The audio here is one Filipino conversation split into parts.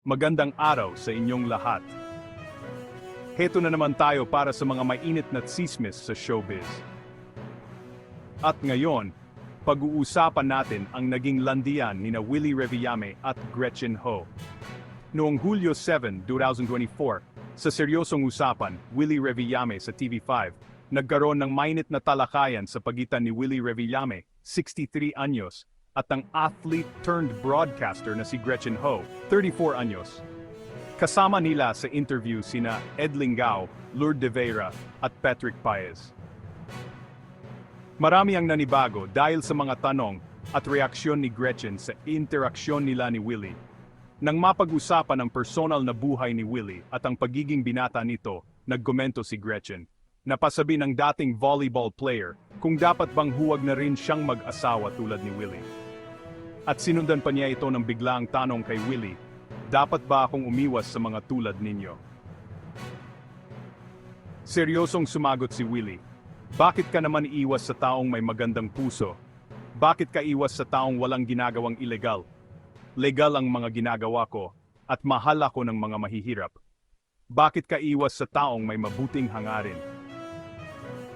Magandang araw sa inyong lahat. Heto na naman tayo para sa mga mainit na tsismis sa showbiz. At ngayon, pag-uusapan natin ang naging landian ni Willie Revillame at Gretchen Ho. Noong Hulyo 7, 2024, sa seryosong usapan, Willie Revillame sa TV5, nagkaroon ng mainit na talakayan sa pagitan ni Willie Revillame, 63 anyos, at ang athlete-turned-broadcaster na si Gretchen Ho, 34 anyos. Kasama nila sa interview sina Ed Lingao, Lourdes de Vera, at Patrick Paez. Marami ang nanibago dahil sa mga tanong at reaksyon ni Gretchen sa interaksyon nila ni Willie. Nang mapag-usapan ang personal na buhay ni Willie at ang pagiging binata nito, nagkomento si Gretchen. Napasabi ng dating volleyball player kung dapat bang huwag na rin siyang mag-asawa tulad ni Willie. At sinundan pa niya ito ng biglaang tanong kay Willie, dapat ba akong umiwas sa mga tulad ninyo? Seryosong sumagot si Willie, bakit ka naman iiwas sa taong may magandang puso? Bakit ka iwas sa taong walang ginagawang ilegal? Legal ang mga ginagawa ko, at mahal ako ng mga mahihirap. Bakit ka iwas sa taong may mabuting hangarin?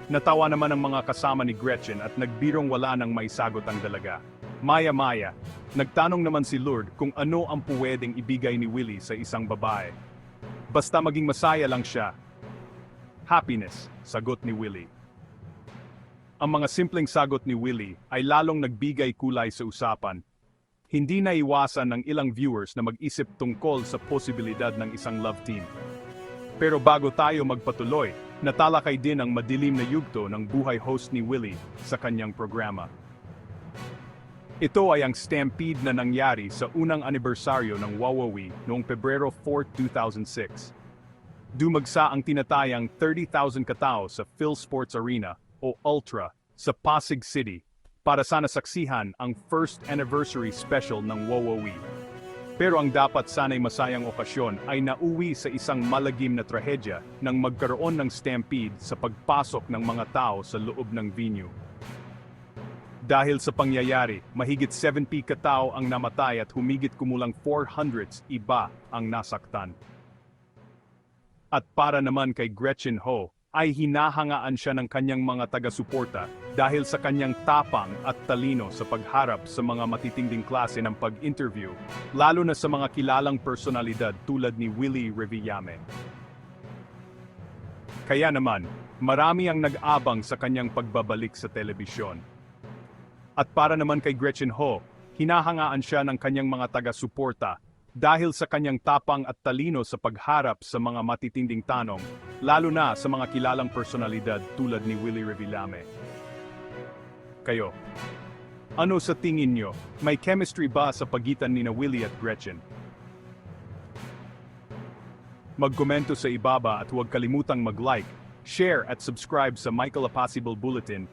Natawa naman ang mga kasama ni Gretchen at nagbirong wala nang maisagot ang dalaga. Maya-maya, nagtanong naman si Lourdes kung ano ang pwedeng ibigay ni Willie sa isang babae. Basta maging masaya lang siya. Happiness, sagot ni Willie. Ang mga simpleng sagot ni Willie ay lalong nagbigay kulay sa usapan. Hindi naiwasan ng ilang viewers na mag-isip tungkol sa posibilidad ng isang love team. Pero bago tayo magpatuloy, natalakay din ang madilim na yugto ng buhay host ni Willie sa kanyang programa. Ito ay ang stampede na nangyari sa unang anibersaryo ng Wawawi noong Pebrero 4, 2006. Dumagsa ang tinatayang 30,000 katao sa PhilSports Arena o Ultra sa Pasig City para sana saksihan ang first anniversary special ng Wawawi. Pero ang dapat sana'y masayang okasyon ay nauwi sa isang malagim na trahedya nang magkaroon ng stampede sa pagpasok ng mga tao sa loob ng venue. Dahil sa pangyayari, mahigit 70 katao ang namatay at humigit kumulang 400 iba ang nasaktan. At para naman kay Gretchen Ho, ay hinahangaan siya ng kanyang mga taga-suporta dahil sa kanyang tapang at talino sa pagharap sa mga matitinding klase ng pag-interview, lalo na sa mga kilalang personalidad tulad ni Willie Revillame. Kaya naman, marami ang nag-abang sa kanyang pagbabalik sa telebisyon. At para naman kay Gretchen Ho, hinahangaan siya ng kanyang mga taga-suporta dahil sa kanyang tapang at talino sa pagharap sa mga matitinding tanong, lalo na sa mga kilalang personalidad tulad ni Willie Revillame. Kayo, ano sa tingin nyo? May chemistry ba sa pagitan ni Willie at Gretchen? Magkomento sa ibaba at huwag kalimutang mag-like, share at subscribe sa Michael Apasible Bulletin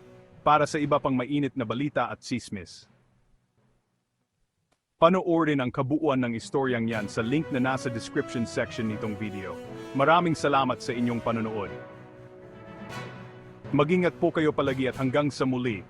para sa iba pang mainit na balita at tsismis. Panoorin ang kabuuan ng istoryang yan sa link na nasa description section nitong video. Maraming salamat sa inyong panonood. Mag-ingat po kayo palagi at hanggang sa muli.